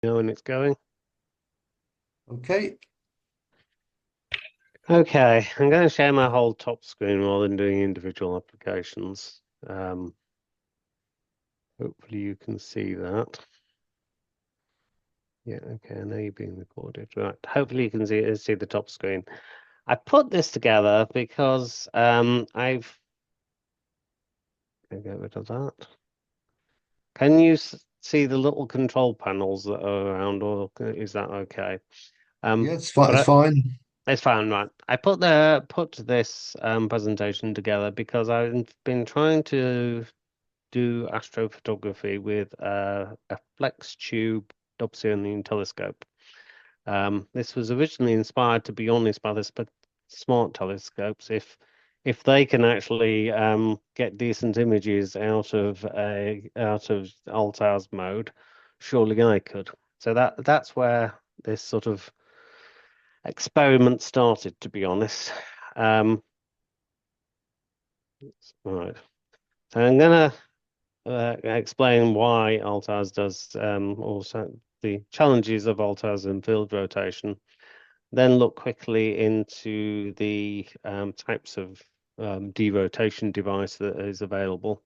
know when it's going. Okay. Okay, I'm going to share my whole top screen rather than doing individual applications. Hopefully you can see that. Yeah, okay, I know you're being recorded. Right, hopefully you can see the top screen. I put this together because I've I'll get rid of that. Can you see the little control panels that are around, or is that okay? Yeah, Um, it's fine. but It's fine. it's fine, right? I put this presentation together because I've been trying to do astrophotography with a Flextube Dobsonian telescope. This was originally inspired, to be honest, by the smart telescopes. If they can actually get decent images out of Altair's mode, surely I could. So that's where this sort of experiment started, to be honest. Um, right. So I'm gonna explain why Altair's does also the challenges of Altair's in field rotation. Then look quickly into the types of derotation device that is available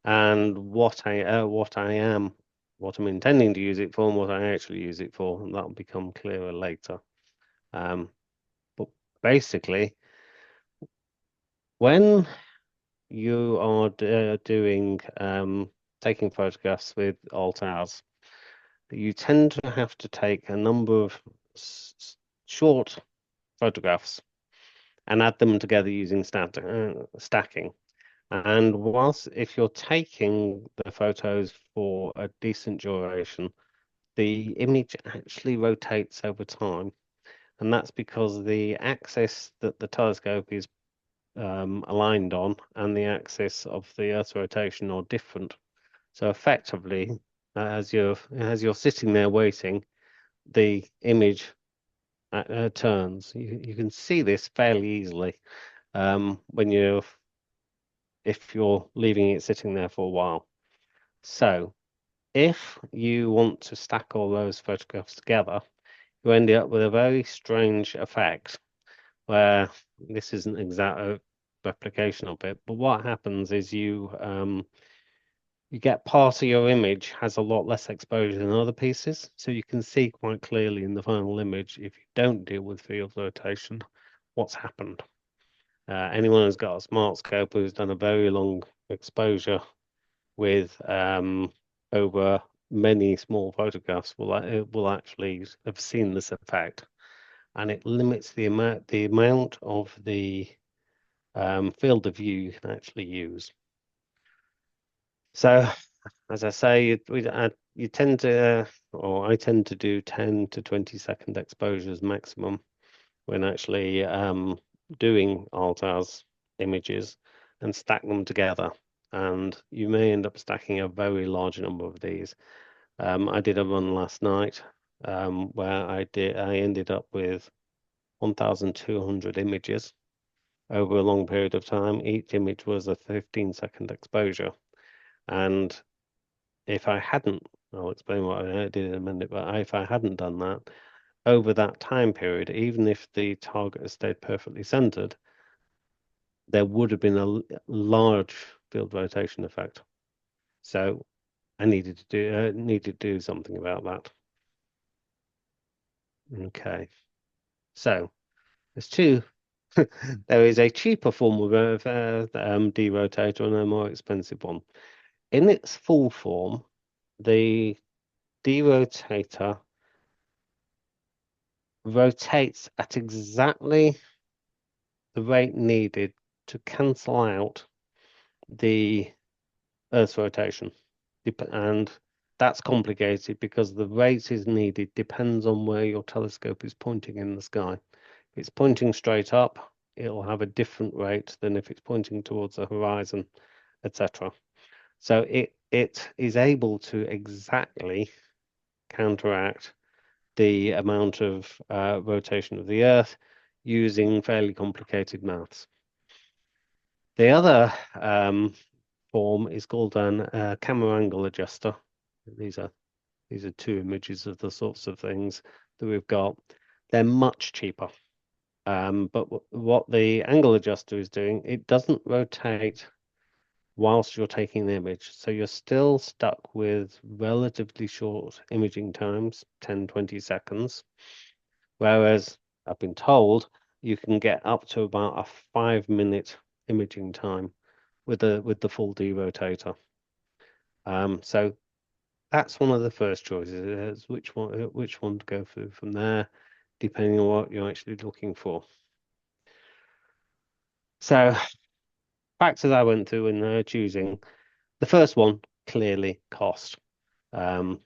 and what I'm intending to use it for and what I actually use it for, and that'll become clearer later. Um, but basically, when you are doing taking photographs with alt hours, you tend to have to take a number of short photographs and add them together using stacking. And whilst if you're taking the photos for a decent duration, the image actually rotates over time. And that's because the axis that the telescope is aligned on and the axis of the Earth's rotation are different. So effectively, as you're sitting there waiting, the image turns. You can see this fairly easily when if you're leaving it sitting there for a while. So if you want to stack all those photographs together, you end up with a very strange effect where this isn't exact replication of it, but what happens is you get part of your image has a lot less exposure than other pieces, so you can see quite clearly in the final image if you don't deal with field rotation what's happened. Anyone who's got a smart scope who's done a very long exposure with over many small photographs will actually have seen this effect, and it limits the amount of the field of view you can actually use. So, as I say, you tend to, or I tend to do 10 to 20-second exposures maximum when actually doing Altair's images and stack them together. And you may end up stacking a very large number of these. I did a run last night where I ended up with 1,200 images over a long period of time. Each image was a 15-second exposure. And if I hadn't, I'll explain what I did in a minute, but if I hadn't done that, over that time period, even if the target had stayed perfectly centered, there would have been a large field rotation effect. So I needed to do something about that. Okay, so there's two. There is a cheaper form of derotator and a more expensive one. In its full form, the derotator rotates at exactly the rate needed to cancel out the Earth's rotation. And that's complicated because the rate is needed depends on where your telescope is pointing in the sky. If it's pointing straight up, it'll have a different rate than if it's pointing towards the horizon, etc. So it is able to exactly counteract the amount of rotation of the Earth using fairly complicated maths. The other form is called an camera angle adjuster. These are These are two images of the sorts of things that we've got. They're much cheaper. But what the angle adjuster is doing, it doesn't rotate whilst you're taking the image. So you're still stuck with relatively short imaging times, 10, 20 seconds. Whereas I've been told you can get up to about a 5-minute imaging time with the full derotator. So that's one of the first choices, is which one to go through from there, depending on what you're actually looking for. So factors I went through in choosing the first one, clearly cost. Um,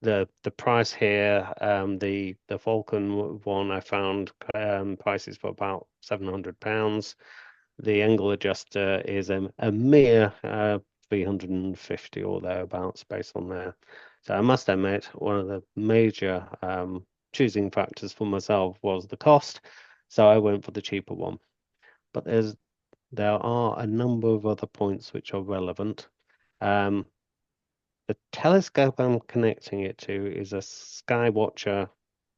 the price here, the Falcon one, I found prices for about £700. The angle adjuster is a mere 350 or thereabouts based on there. So I must admit, one of the major choosing factors for myself was the cost. So I went for the cheaper one. But there are a number of other points which are relevant. The telescope I'm connecting it to is a Skywatcher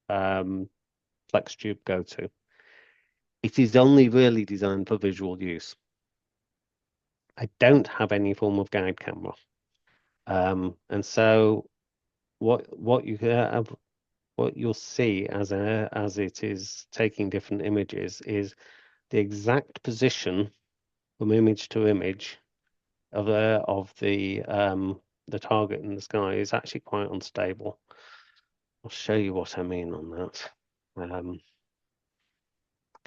Flextube GoTo. It is only really designed for visual use. I don't have any form of guide camera. And so what you have, what you'll see as it is taking different images is the exact position from image to image of the target in the sky is actually quite unstable. I'll show you what I mean on that.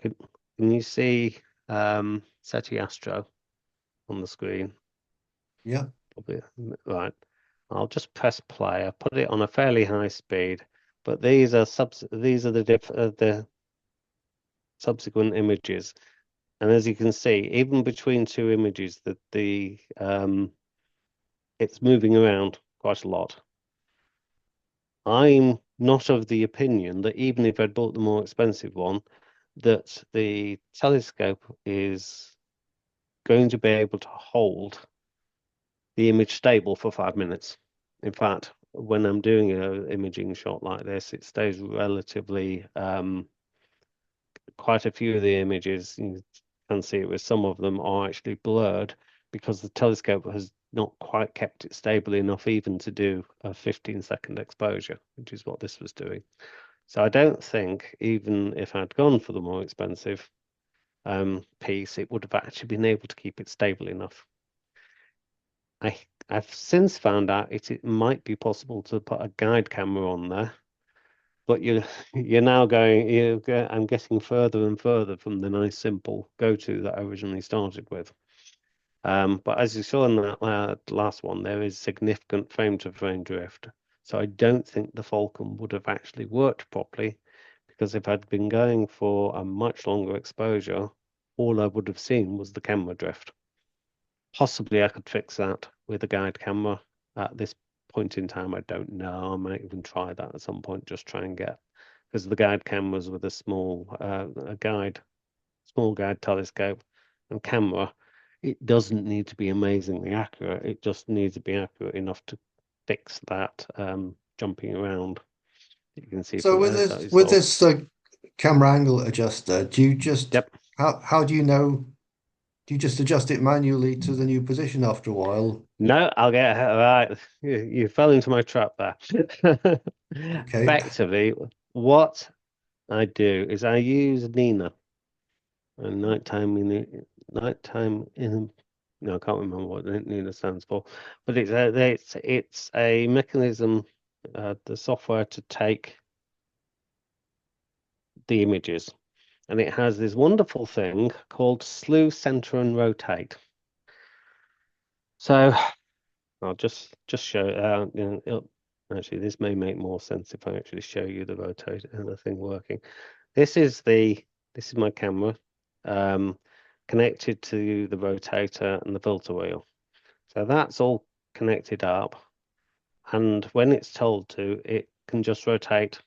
Can, can you see SETI Astro on the screen? Yeah. Probably, right. I'll just press play. I put it on a fairly high speed, but these are the subsequent images. And as you can see, even between two images, that the it's moving around quite a lot. I'm not of the opinion that even if I'd bought the more expensive one, that the telescope is going to be able to hold the image stable for 5 minutes. In fact, when I'm doing an imaging shot like this, it stays relatively quite a few of the images, you can see it with some of them are actually blurred because the telescope has not quite kept it stable enough even to do a 15-second exposure, which is what this was doing. So I don't think, even if I'd gone for the more expensive piece, it would have actually been able to keep it stable enough. I've since found out it might be possible to put a guide camera on there, but you're now I'm getting further and further from the nice simple GoTo that I originally started with. But as you saw in that last one, there is significant frame-to-frame drift. So I don't think the Falcon would have actually worked properly, because if I'd been going for a much longer exposure, all I would have seen was the camera drift. Possibly I could fix that with a guide camera. At this point in time, I don't know. I might even try that at some point, just try and get, because the guide cameras with a small guide telescope and camera, it doesn't need to be amazingly accurate. It just needs to be accurate enough to fix that jumping around. You can see So from with there. this with this camera angle adjuster, do you just Yep. how do you know? Do you just adjust it manually to the new position after a while? No, I'll get it right. You fell into my trap there. Okay. Effectively, what I do is I use Nina, and nighttime in no, I can't remember what Nina stands for, but it's a mechanism, the software to take the images, and it has this wonderful thing called slew, center, and rotate. So I'll just show. Actually, this may make more sense if I actually show you the rotate and the thing working. This is my camera, um, connected to the rotator and the filter wheel. So that's all connected up, and when it's told to, it can just rotate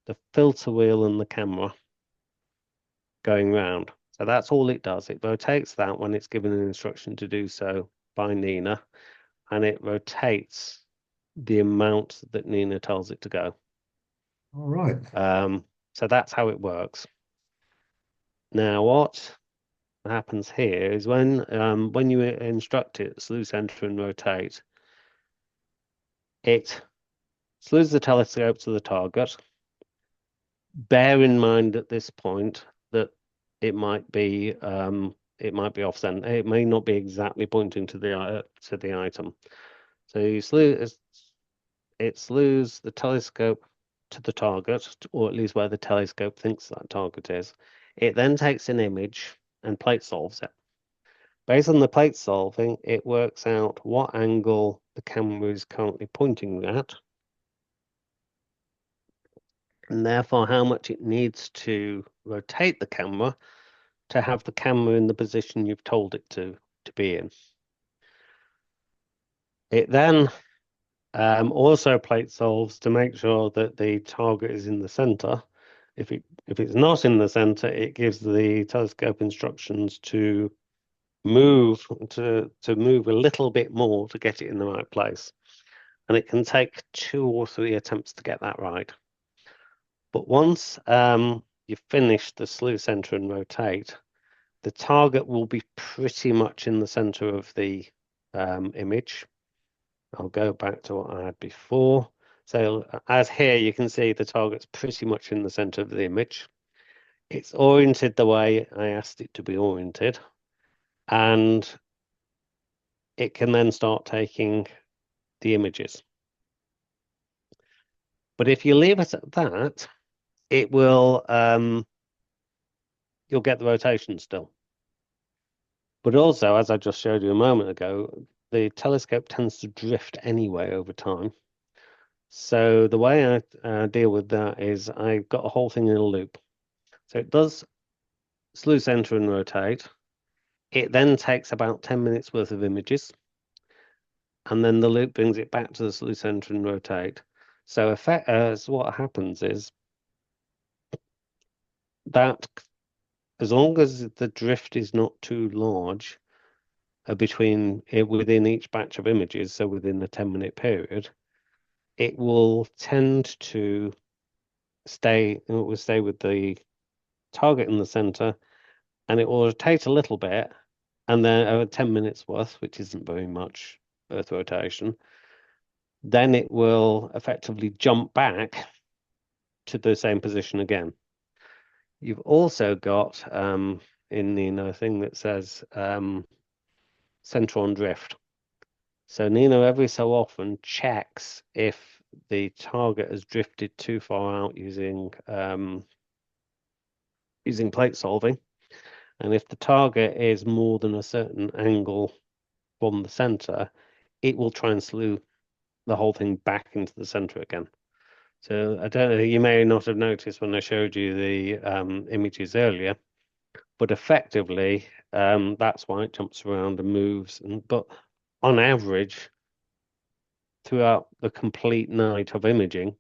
the filter wheel and the camera going round. So that's all it does. It rotates that when it's given an instruction to do so by Nina, and it rotates the amount that Nina tells it to go. All right. So that's how it works. Now, what happens here is when you instruct it slew, center, and rotate, it slews the telescope to the target. Bear in mind at this point that it might be off center. It may not be exactly pointing to the item. So it slews the telescope to the target, or at least where the telescope thinks that target is. It then takes an image and plate solves it. Based on the plate solving, it works out what angle the camera is currently pointing at, and therefore how much it needs to rotate the camera to have the camera in the position you've told it to be in. It then also plate solves to make sure that the target is in the center. If it's not in the center, it gives the telescope instructions to move to move a little bit more to get it in the right place. And it can take 2 or 3 attempts to get that right. But once you've finished the slew, center, and rotate, the target will be pretty much in the center of the image. I'll go back to what I had before. So as here, you can see the target's pretty much in the center of the image. It's oriented the way I asked it to be oriented, and it can then start taking the images. But if you leave it at that, it will you'll get the rotation still. But also, as I just showed you a moment ago, the telescope tends to drift anyway over time. So the way I deal with that is I've got a whole thing in a loop. So it does slew, center, and rotate. It then takes about 10 minutes worth of images. And then the loop brings it back to the slew, center, and rotate. So what happens is that as long as the drift is not too large within each batch of images, so within the 10-minute period, it will tend to stay with the target in the center, and it will rotate a little bit, and then 10 minutes worth, which isn't very much Earth rotation, then it will effectively jump back to the same position again. You've also got in the thing that says center on drift. So Nino every so often checks if the target has drifted too far out using plate solving. And if the target is more than a certain angle from the center, it will try and slew the whole thing back into the center again. So I don't know, you may not have noticed when I showed you the images earlier, but effectively that's why it jumps around and moves. But on average, throughout the complete night of imaging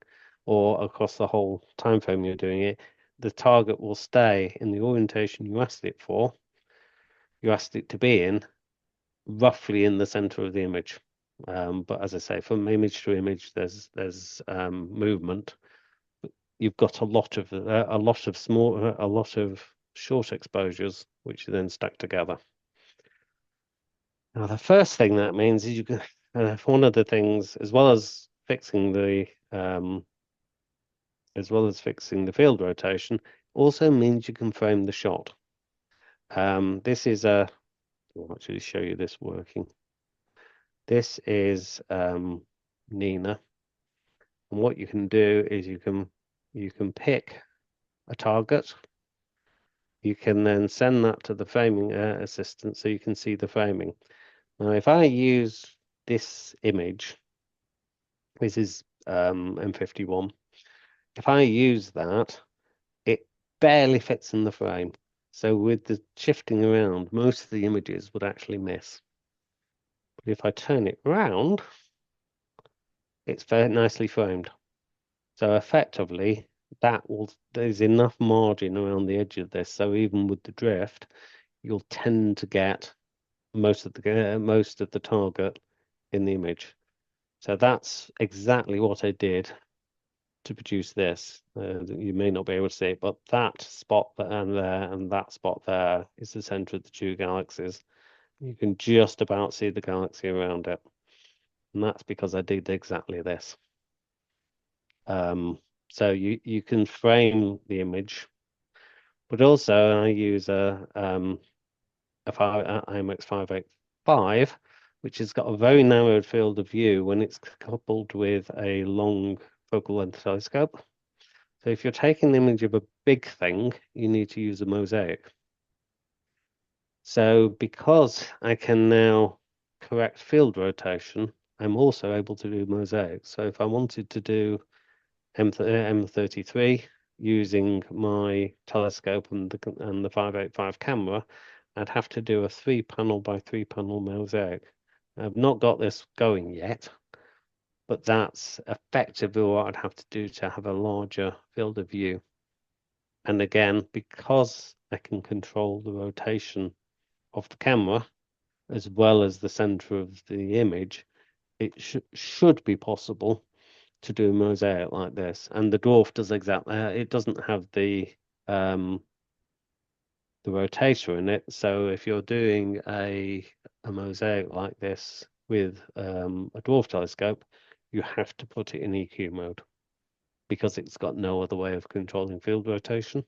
or across the whole time frame you're doing it, the target will stay in the orientation you asked it to be in, roughly in the center of the image. But as I say, from image to image, there's movement. You've got a lot of short exposures, which are then stacked together. Now, the first thing that means is you can one of the things, as well as fixing the field rotation, also means you can frame the shot. This is I'll actually show you this working. This is Nina, and what you can do is you can pick a target. You can then send that to the framing assistant so you can see the framing. Now, if I use this image, this is M51. If I use that, it barely fits in the frame. So with the shifting around, most of the images would actually miss. But if I turn it round, it's very nicely framed. So effectively, there's enough margin around the edge of this. So even with the drift, you'll tend to get most of the target in the image. So that's exactly what I did to produce this. You may not be able to see it, but that spot there and that spot there is the center of the two galaxies. You can just about see the galaxy around it. And that's because I did exactly this. So you can frame the image, but also I use a IMX 585, which has got a very narrowed field of view when it's coupled with a long focal length telescope. So if you're taking the image of a big thing, you need to use a mosaic. So because I can now correct field rotation, I'm also able to do mosaics. So if I wanted to do M33 using my telescope and the 585 camera, I'd have to do a 3-panel by 3-panel mosaic. I've not got this going yet, but that's effectively what I'd have to do to have a larger field of view. And again, because I can control the rotation of the camera as well as the center of the image, it should be possible to do a mosaic like this. And the dwarf does exactly, it doesn't have the rotator in it. So if you're doing a mosaic like this with a dwarf telescope, you have to put it in EQ mode because it's got no other way of controlling field rotation.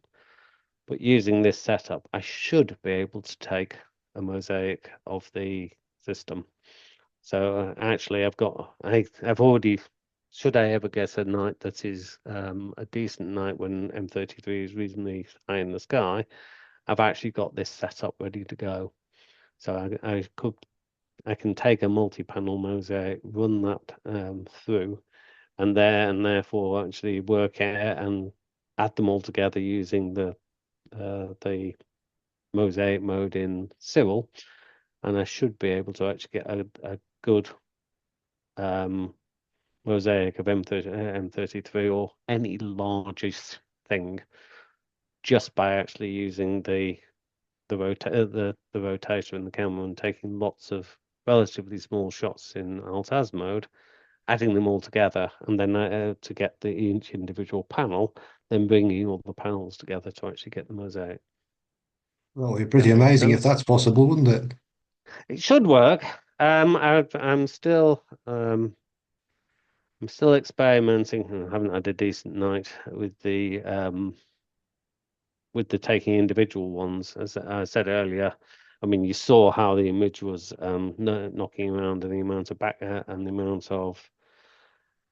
But using this setup, I should be able to take a mosaic of the system. So actually, I've already, should I ever get a night that is a decent night when M33 is reasonably high in the sky, I've actually got this set up ready to go. So I can take a multi-panel mosaic, run that through, and therefore actually work out and add them all together using the mosaic mode in Civil, and I should be able to actually get a good mosaic of M33 or any largest thing just by actually using the rotator in the camera and taking lots of relatively small shots in Altaz mode, adding them all together, and then to get each individual panel, then bringing all the panels together to actually get the mosaic. That would be That pretty makes amazing if sense. that's possible, wouldn't it? It should work. I'm still experimenting. I haven't had a decent night with the taking individual ones. As I said earlier, I mean, you saw how the image was knocking around and the amount of back and the amount of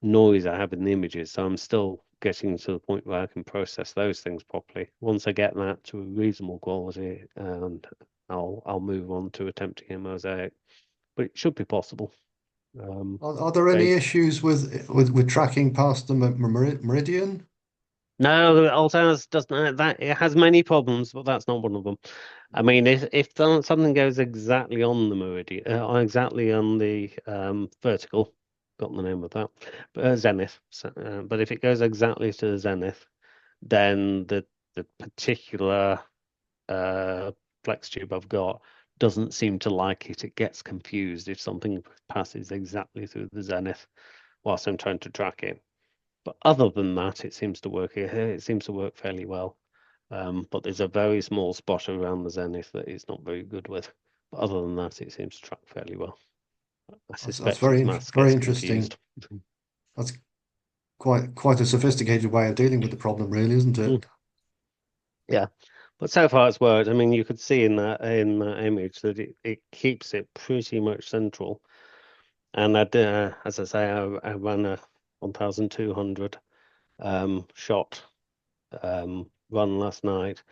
noise I have in the images. So I'm still getting to the point where I can process those things properly. Once I get that to a reasonable quality, and I'll move on to attempting a mosaic. But it should be possible. Are there any Based issues with tracking past the meridian? No, Altaz doesn't that it has many problems, but that's not one of them. I mean, if something goes exactly on the meridian, exactly on the vertical, got the name of that, but zenith. So, but if it goes exactly to the zenith, then the particular uh, flex tube I've got doesn't seem to like it. It gets confused if something passes exactly through the zenith whilst I'm trying to track it. But other than that, it seems to work. It seems to work fairly well. But there's a very small spot around the zenith that it's not very good with. But other than that, it seems to track fairly well. I That's suspect its mass very gets interesting. confused. That's quite a sophisticated way of dealing with the problem, really, isn't Mm, it? yeah, but so far it's worked. I mean, you could see in that image that it keeps it pretty much central. And I did, as I say, I ran a 1,200 shot run last night,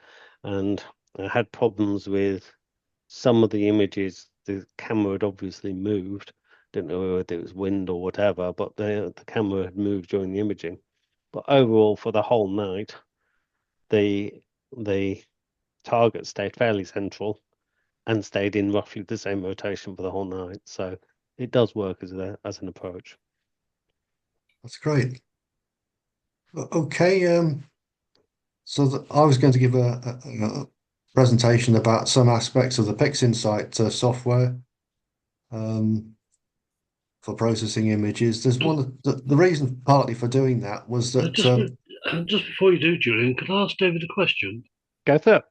and I had problems with some of the images. The camera had obviously moved. Didn't know whether it was wind or whatever, but the camera had moved during the imaging. But overall, for the whole night, the the target stayed fairly central and stayed in roughly the same rotation for the whole night. So it does work as an approach. That's great. Okay, so I was going to give a presentation about some aspects of the Pixinsight software. Um, for processing images. There's one the reason partly for doing that was that Just before you do, Julian, could I ask David a question? Go for it.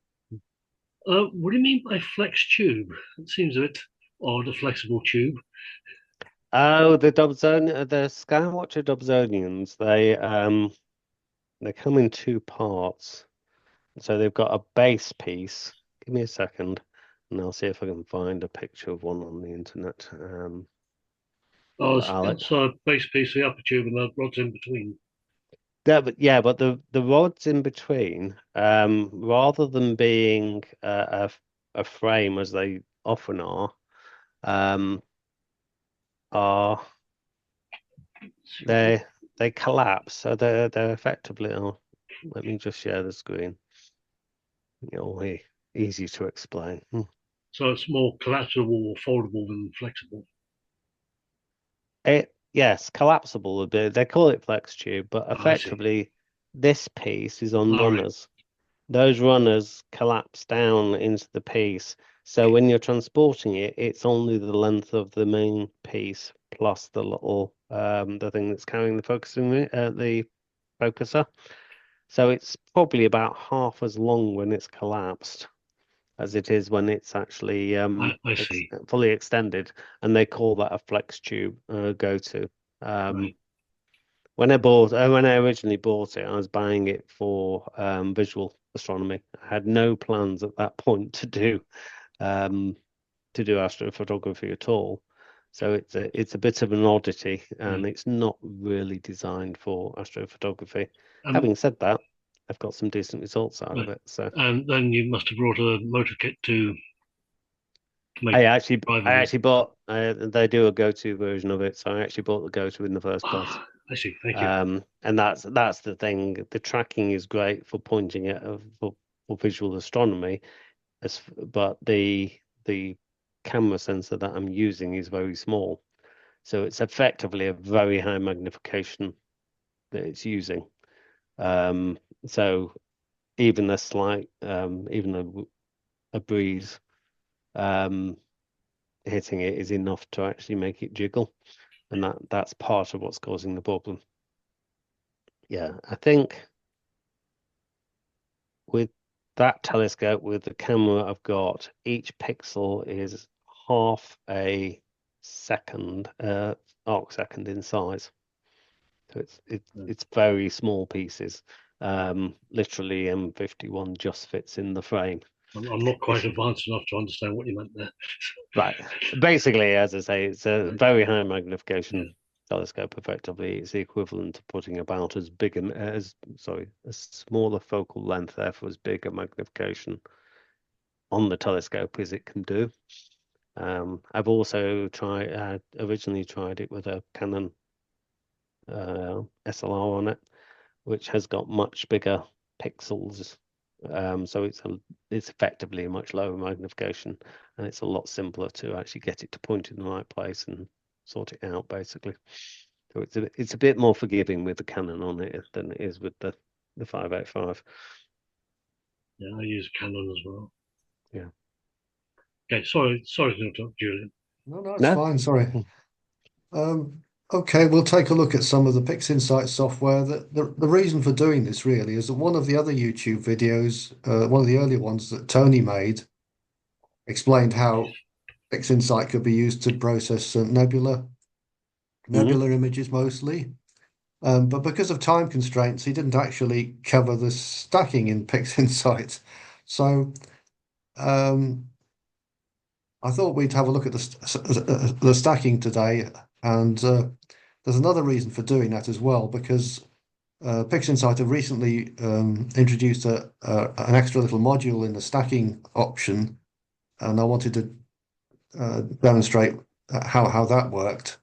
What do you mean by flex tube? It seems a bit odd, a flexible tube. Oh, the Skywatcher Dobsonians, they come in two parts. So they've got a base piece. Give me a second, and I'll see if I can find a picture of one on the internet. Oh, But Alex, it's a base piece, the upper tube, and the rods in between. yeah, but the rods in between, rather than being a frame as they often um, are they they collapse, so they're effectively. Oh, let me just share the screen. It'll be easy to explain. So it's more collapsible or foldable than flexible. Yes, collapsible. They call it flex tube, but Oh, I see. effectively, this piece is on All right. runners. Those runners collapse down into the piece. So when you're transporting it, it's only the length of the main piece plus the little the thing that's carrying the focuser. So it's probably about half as long when it's collapsed as it is when it's actually I ex see. fully extended, and they call that a flex tube go-to. Um, Right. when I originally bought it, I was buying it for visual astronomy. I had no plans at that point um, to do astrophotography at all. So it's a bit of an oddity, Yeah. and it's not really designed for astrophotography. Um, Having said that, I've got some decent results out of right. it. So And then you must have brought a motor kit to make I actually I driving it. actually bought they do a go-to version of it, so I actually bought the go-to in the first place. Ah, I see. Thank you. And that's the thing. The tracking is great for pointing at for visual astronomy, but the camera sensor that I'm using is very small, so it's effectively a very high magnification that it's using. Um, so even a slight even a breeze um, hitting it is enough to actually make it jiggle, and that's part of what's causing the problem. Yeah, I think with that telescope, with the camera I've got, each pixel is half a second, arc second in size. So it's very small pieces. Literally M51 just fits in the frame. I'm not quite It's advanced enough to understand what you meant there. right. Basically, as I say, it's a Right. very high Yeah. magnification telescope. Effectively, it's the equivalent to putting about as big as sorry, a smaller focal length, therefore as big a magnification on the telescope as it can do. I've also originally tried it with a Canon SLR on it, which has got much bigger pixels. So it's effectively a much lower magnification, and it's a lot simpler to actually get it to point in the right place and sort it out, basically. So it's a bit more forgiving with the Canon on it than it is with the 585. Yeah, I use Canon as well. Yeah. Okay, sorry to interrupt, Julian. no, it's No. fine. Sorry. Um, okay, we'll take a look at some of the Pixinsight software. The reason for doing this really is that one of the other YouTube videos, one of the earlier ones that Tony made, explained how Pixinsight could be used to process Hmm. nebula images mostly. But because of time constraints, he didn't actually cover the stacking in Pixinsight. So um, I thought we'd have a look at the stacking today, and there's another reason for doing that as well, because Pixinsight have recently introduced an extra little module in the stacking option, and I wanted to demonstrate how that worked.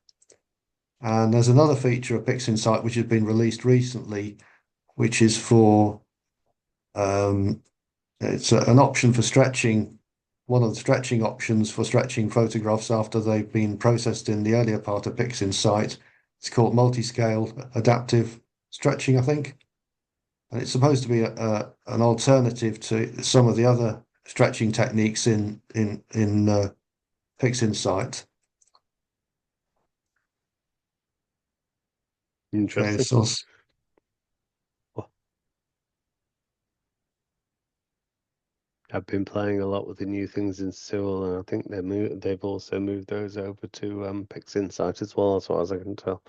And there's another feature of Pixinsight which has been released recently, which is for it's an option for stretching, one of the stretching options for stretching photographs after they've been processed in the earlier part of Pixinsight. It's called Multiscale Adaptive Stretching, I think. And it's supposed to be an alternative to some of the other stretching techniques in Pixinsight. Okay, Interesting. so Well, I've been playing a lot with the new things in Sewell, and I think they've also moved those over to Pixinsight as well, as far as I can tell.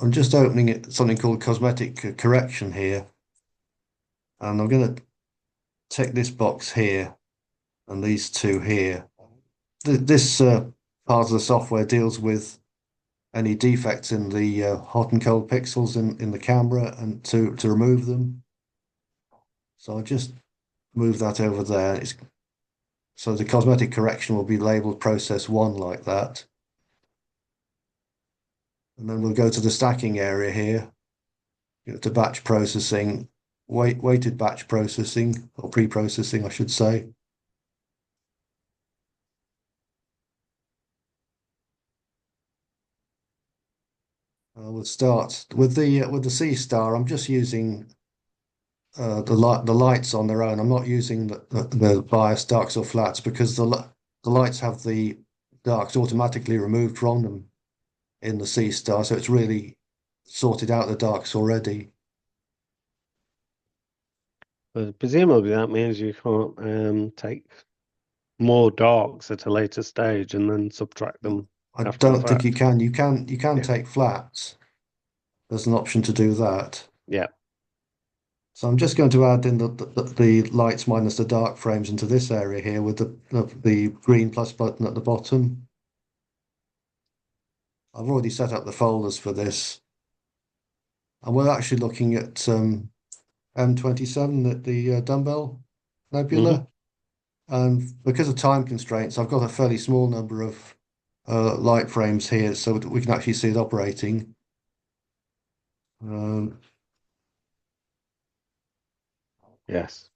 I'm just opening it, something called cosmetic correction here, and I'm going to tick this box here and these two here. This part of the software deals with any defects in the hot and cold pixels in the camera and to remove them. So I'll just move that over there. So the cosmetic correction will be labeled process 1 like that. And then we'll go to the stacking area here, to batch processing, weighted batch processing, or pre-processing, I should say. We'll start with the C star. I'm just using the lights on their own. I'm not using the bias darks or flats because the lights have the darks automatically removed from them in the C star, so it's really sorted out the darks already. But presumably that means you can't take more darks at a later stage and then subtract them I after the don't think you fact. can. You can Yeah. take flats. There's an option to do that. Yeah. So I'm just going to add in the lights minus the dark frames into this area here with the green plus button at the bottom. I've already set up the folders for this. And we're actually looking at M27, the dumbbell nebula. And because of time constraints, I've got a fairly small number of light frames here so that we can actually see it operating. Yes.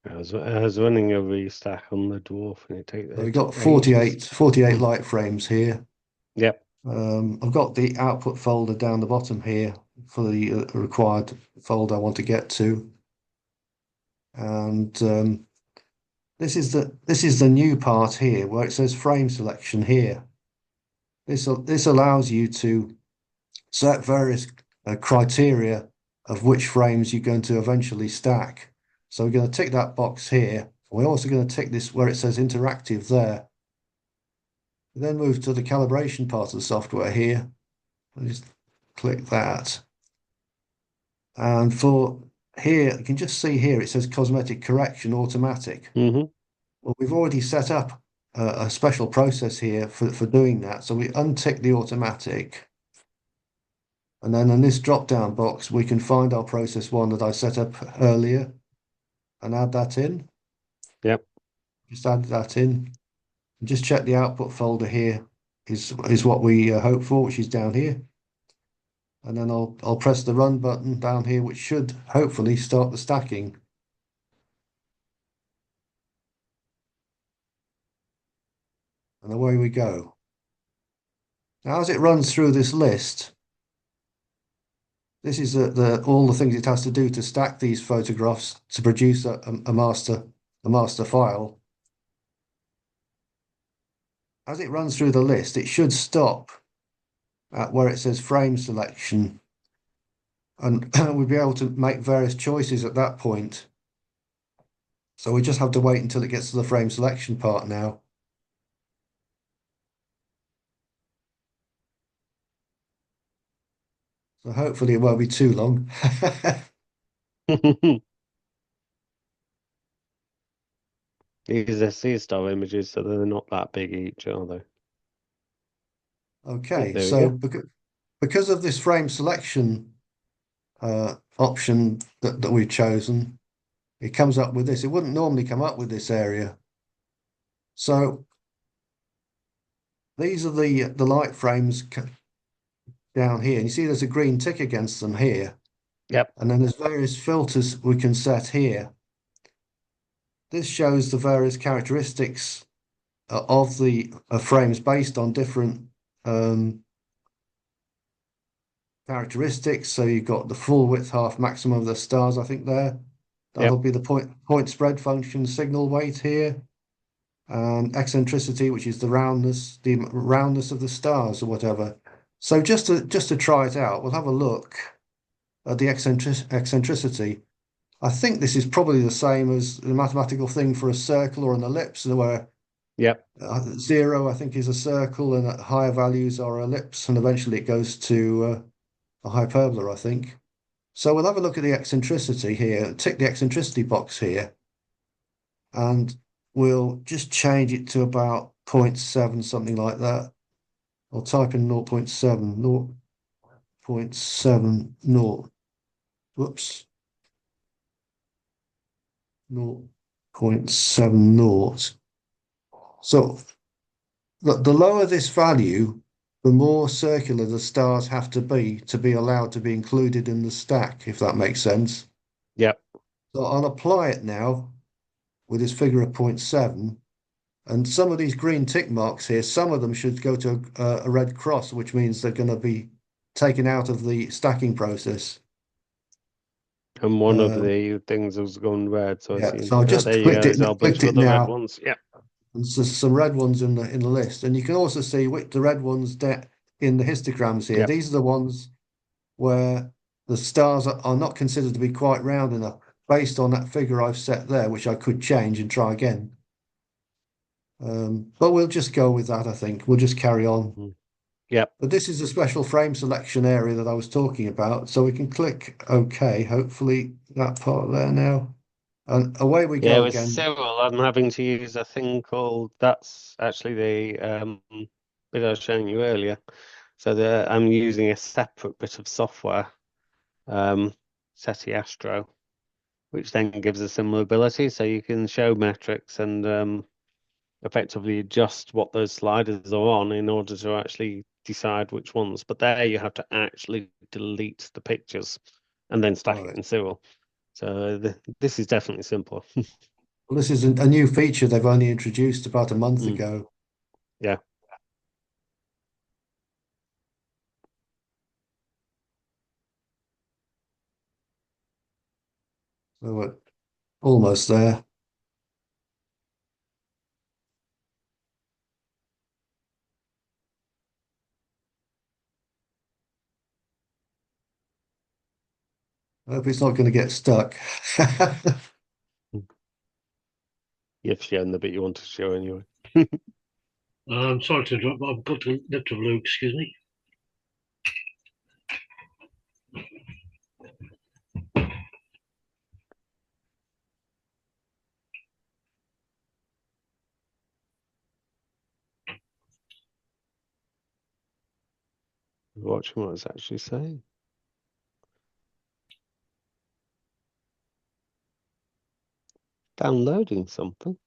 I was running a restack on the dwarf and So we've it got took ages. 48 Mm. light frames here. Yep. I've got the output folder down the bottom here for the required folder I want to get to. And this is the new part here where it says frame selection here. This allows you to set various criteria of which frames you're going to eventually stack. So we're going to tick that box here. We're also going to tick this where it says interactive there. We then move to the calibration part of the software here. I'll just click that. And for here, you can just see here it says cosmetic correction automatic. Mm-hmm. Well, we've already set up a special process here for doing that. So we untick the automatic. And then in this drop-down box, we can find our process 1 that I set up earlier and add that in. Yep. Just add that in. And just check the output folder here is what we hope for, which is down here. And then I'll press the run button down here, which should hopefully start the stacking. And away we go. Now, as it runs through this list, this is all the things it has to do to stack these photographs to produce a master file. As it runs through the list, it should stop at where it says frame selection, and we'll be able to make various choices at that point. So we just have to wait until it gets to the frame selection part now. So hopefully it won't be too long. These are C-star images, so they're not that big each, are they? Oh, Okay, there we so go. because of this frame selection option that we've chosen, it comes up with this. It wouldn't normally come up with this area. So these are the light frames down here. And you see there's a green tick against them here. Yep. And then there's various filters we can set here. This shows the various characteristics of the frames based on different characteristics. So you've got the full width, half, maximum of the stars, I think there. That'll Yep. be the point spread function signal weight here. And eccentricity, which is the roundness of the stars or whatever. So just to try it out, we'll have a look at the eccentricity. I think this is probably the same as the mathematical thing for a circle or an ellipse, where Yep. 0, I think, is a circle, and at higher values are ellipse, and eventually it goes to a hyperbola, I think. So we'll have a look at the eccentricity here, tick the eccentricity box here, and we'll just change it to about 0.7, something like that. I'll type in 0.7, 0.70, whoops, 0.70. So the lower this value, the more circular the stars have to be allowed to be included in the stack, if that makes sense. Yep. So I'll apply it now with this figure of 0.7. And some of these green tick marks here, some of them should go to a red cross, which means they're going to be taken out of the stacking process. And one of Uh, the things was going red, so I yeah, see. so I Oh, just there you go. clicked There's a it, whole bunch clicked of it other red now, ones. Yep. and so some red ones in the list. And you can also see which the red ones in the histograms here. Yep. These are the ones where the stars are not considered to be quite round enough, based on that figure I've set there, which I could change and try again. But we'll just go with that, I think. We'll just carry on. Yep. But this is a special frame selection area that I was talking about. So we can click OK. Hopefully that part there now. And away we Yeah, go with again. Cyril, I'm having to use a thing called, that's actually the bit I was showing you earlier. So I'm using a separate bit of software, SETI Astro, which then gives a similar ability. So you can show metrics and effectively adjust what those sliders are on in order to actually decide which ones. But there you have to actually delete the pictures and then stack it Right. in Cyril. So this is definitely simpler. Well, this is a new feature they've only introduced about a month Mm, ago. yeah. So we're almost there. I hope it's not going to get stuck. You've shown the bit you want to show anyway. Sorry to interrupt, but I've got to nip to Luke, excuse me. Watching what it's actually saying. Downloading something.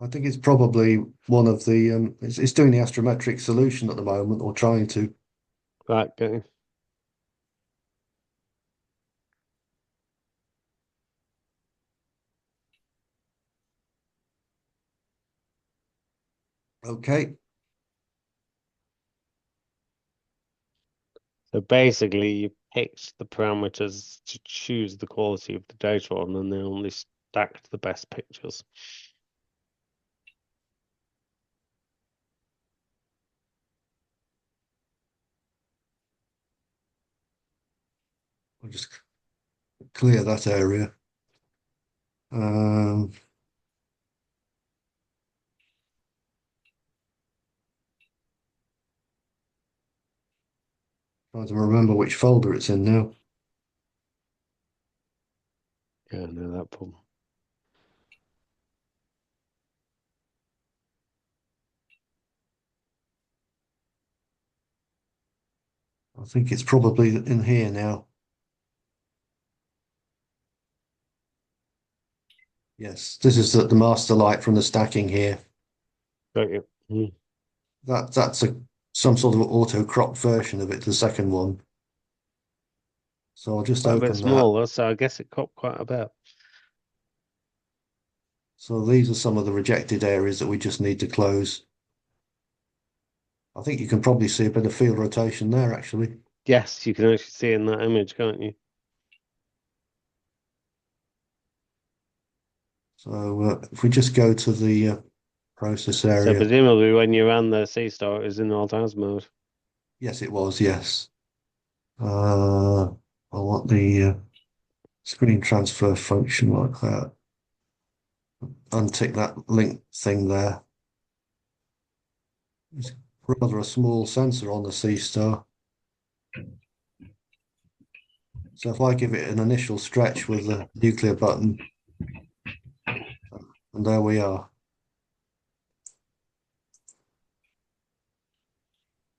I think it's probably one of the it's doing the astrometric solution at the moment, or trying to. Right, going. Okay. So basically, you picked the parameters to choose the quality of the data on, and then only stacked the best pictures. I'll just clear that area. Um, Trying to remember which folder it's in now. Yeah, no, that problem. I think it's probably in here now. Yes, this is the master light from the stacking here. Got you. Mm. That's some sort of auto crop version of it, the second one. So I'll just Quite a bit open that. smaller, so I guess it cropped quite a bit. So these are some of the rejected areas that we just need to close. I think you can probably see a bit of field rotation there, actually. Yes, you can actually see in that image, can't you? So if we just go to the process So area. presumably when you ran the C star, it was in alt-az mode. Yes, it was, yes. I want the screen transfer function like that. Untick that link thing there. It's rather a small sensor on the C star. So if I give it an initial stretch with the nuclear button, and there we are.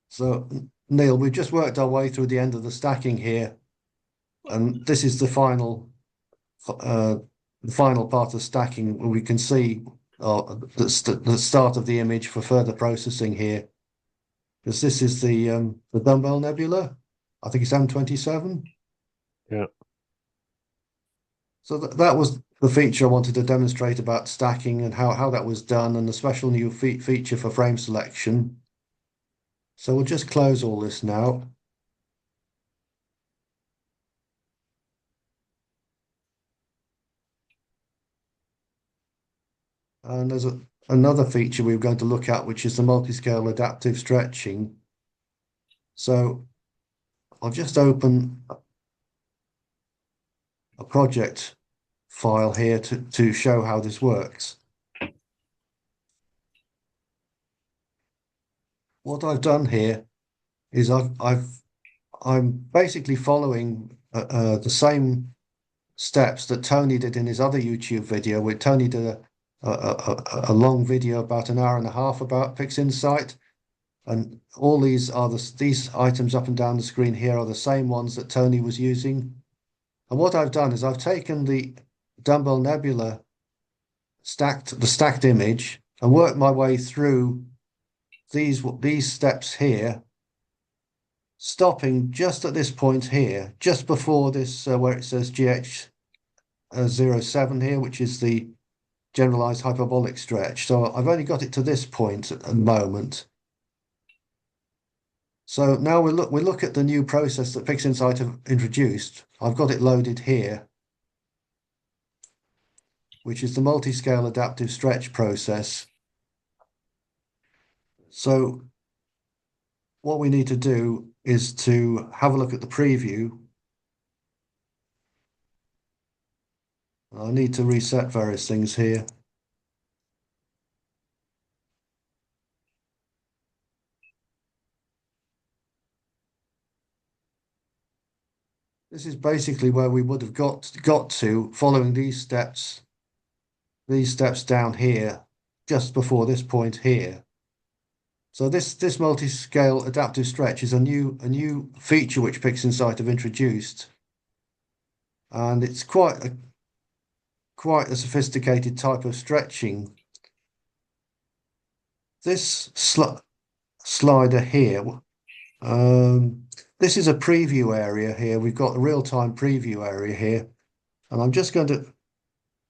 So Neil, we've just worked our way through the end of the stacking here, and this is the final part of stacking where we can see the start of the image for further processing here. Because this is the dumbbell nebula. I think it's M27. Yeah. So that was the feature I wanted to demonstrate about stacking and how that was done, and the special new feature for frame selection. So we'll just close all this now. And there's another feature we're going to look at, which is the multiscale adaptive stretching. So I'll just open a project file here to show how this works. What I've done here is I'm basically following the same steps that Tony did in his other YouTube video, where Tony did a long video about an hour and a half about Pixinsight. And all these are these items up and down the screen here are the same ones that Tony was using. And what I've done is I've taken the dumbbell nebula stacked image and worked my way through these steps here, stopping just at this point here, just before this where it says GH07 here, which is the generalized hyperbolic stretch. So I've only got it to this point at the moment. So now we look at the new process that Pixinsight have introduced. I've got it loaded here, which is the multiscale adaptive stretch process. So what we need to do is to have a look at the preview. I need to reset various things here. This is basically where we would have got to following these steps down here, just before this point here. So this multi-scale adaptive stretch is a new feature which Pixinsight have introduced, and it's quite a sophisticated type of stretching. This slider here, this is a preview area here. We've got a real-time preview area here, and I'm just going to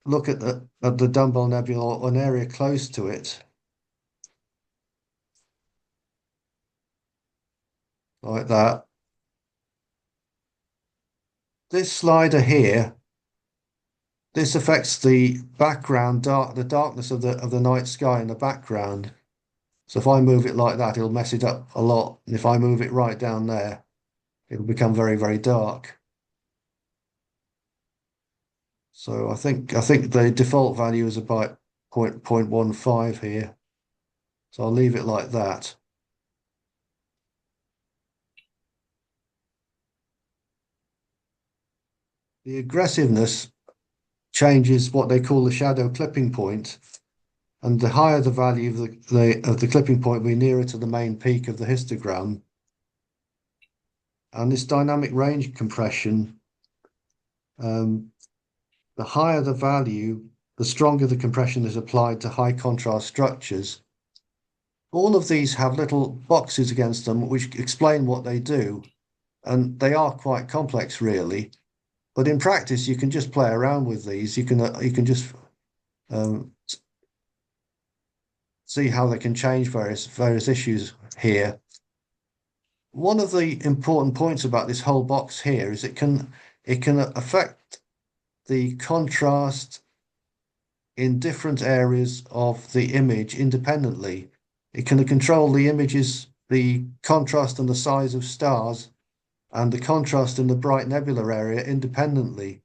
look at the dumbbell nebula, or an area close to it, like that. This slider here, this affects the background the darkness of the night sky in the background. So if I move it like that, it'll mess it up a lot. And if I move it right down there, it'll become very, very dark. So I think the default value is about 0.15 here. So I'll leave it like that. The aggressiveness changes what they call the shadow clipping point, and the higher the value of the clipping point, we're nearer to the main peak of the histogram. And this dynamic range compression, the higher the value, the stronger the compression is applied to high contrast structures. All of these have little boxes against them which explain what they do, and they are quite complex, really. But in practice, you can just play around with these. You can just um, see how they can change various issues here. One of the important points about this whole box here is it can affect the contrast in different areas of the image independently. It can control the images, the contrast and the size of stars, and the contrast in the bright nebula area independently,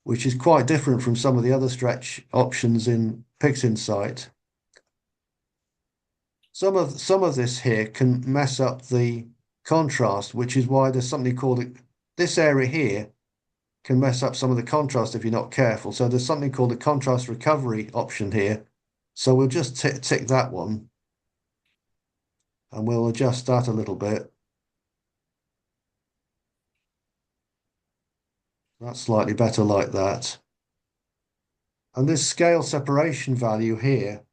which is quite different from some of the other stretch options in Pixinsight. Some of this here can mess up the contrast, which is why there's something called this area here can mess up some of the contrast if you're not careful. So there's something called the contrast recovery option here. So we'll just tick that one, and we'll adjust that a little bit. That's slightly better like that. And this scale separation value here,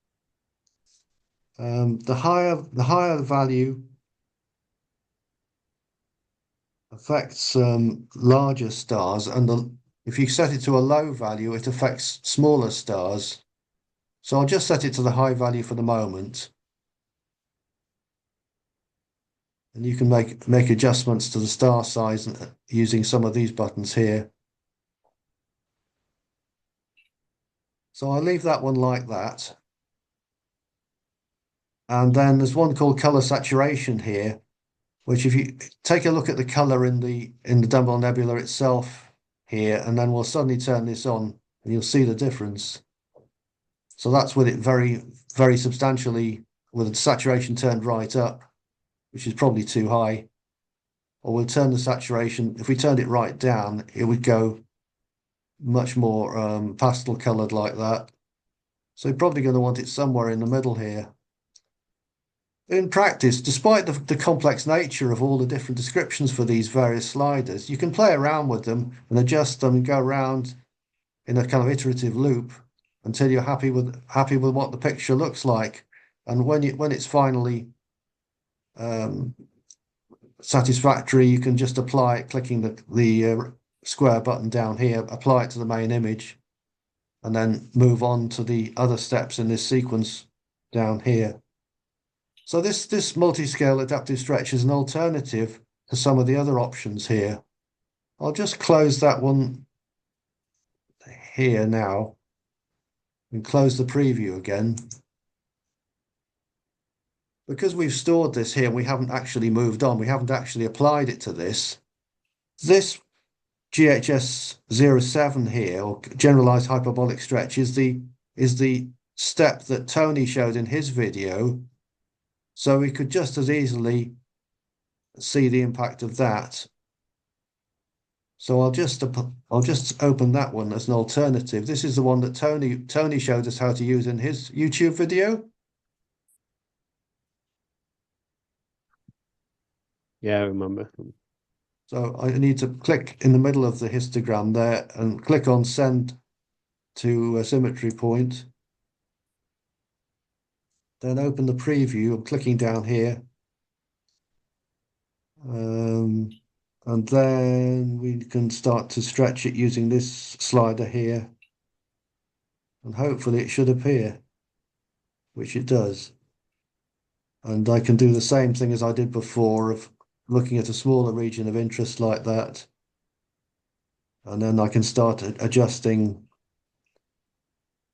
the higher the value affects larger stars, and if you set it to a low value, it affects smaller stars. So I'll just set it to the high value for the moment. And you can make adjustments to the star size using some of these buttons here. So I'll leave that one like that. And then there's one called color saturation here, which if you take a look at the color in the Dumbbell Nebula itself here, and then we'll suddenly turn this on and you'll see the difference. So that's with it very, very substantially, with the saturation turned right up, which is probably too high. Or we'll turn the saturation, if we turned it right down, it would go much more pastel colored like that. So you're probably going to want it somewhere in the middle here. In practice, despite the complex nature of all the different descriptions for these various sliders, you can play around with them and adjust them and go around in a kind of iterative loop until you're happy with what the picture looks like. And when it's finally satisfactory, you can just apply it, clicking the square button down here, apply it to the main image, and then move on to the other steps in this sequence down here. So this multi-scale adaptive stretch is an alternative to some of the other options here. I'll just close that one here now and close the preview again. Because we've stored this here and we haven't actually moved on, we haven't actually applied it to this. This GHS 07 here, or generalized hyperbolic stretch, is the step that Tony showed in his video. So we could just as easily see the impact of that. So I'll just open that one as an alternative. This is the one that Tony showed us how to use in his YouTube video. Yeah, I remember. So I need to click in the middle of the histogram there and click on send to a symmetry point. Then open the preview. I'm clicking down here. And then we can start to stretch it using this slider here. And hopefully it should appear, which it does. And I can do the same thing as I did before of looking at a smaller region of interest like that. And then I can start adjusting,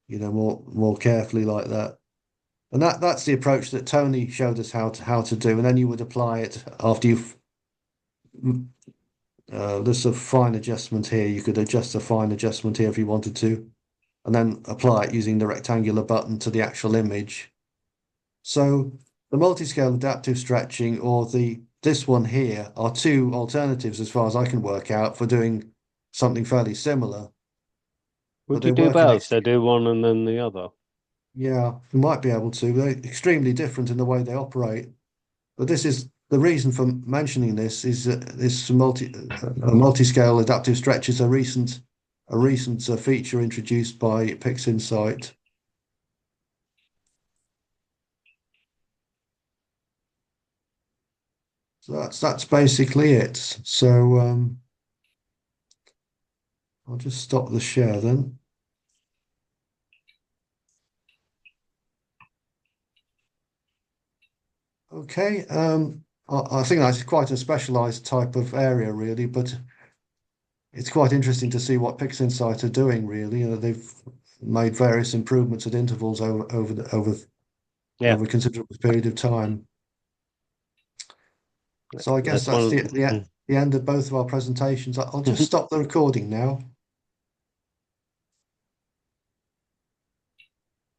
more carefully like that. And that's the approach that Tony showed us how to do. And then you would apply it after you've there's a fine adjustment here. You could adjust a fine adjustment here if you wanted to, and then apply it using the rectangular button to the actual image. So the multi-scale adaptive stretching or this one here are two alternatives as far as I can work out for doing something fairly similar. Would you do both? So do one and then the other? Yeah, you might be able to. They're extremely different in the way they operate. But this is the reason for mentioning this is that this multi-scale adaptive stretch is a recent a recent feature introduced by Pixinsight. So that's basically it. So I'll just stop the share then. Okay, I think that's quite a specialized type of area, really, but it's quite interesting to see what Pixinsight are doing, really. You know, they've made various improvements at intervals Yeah, over a considerable period of time. So I guess that's one that's of the end of both of our presentations. I'll just Mhm. stop the recording now.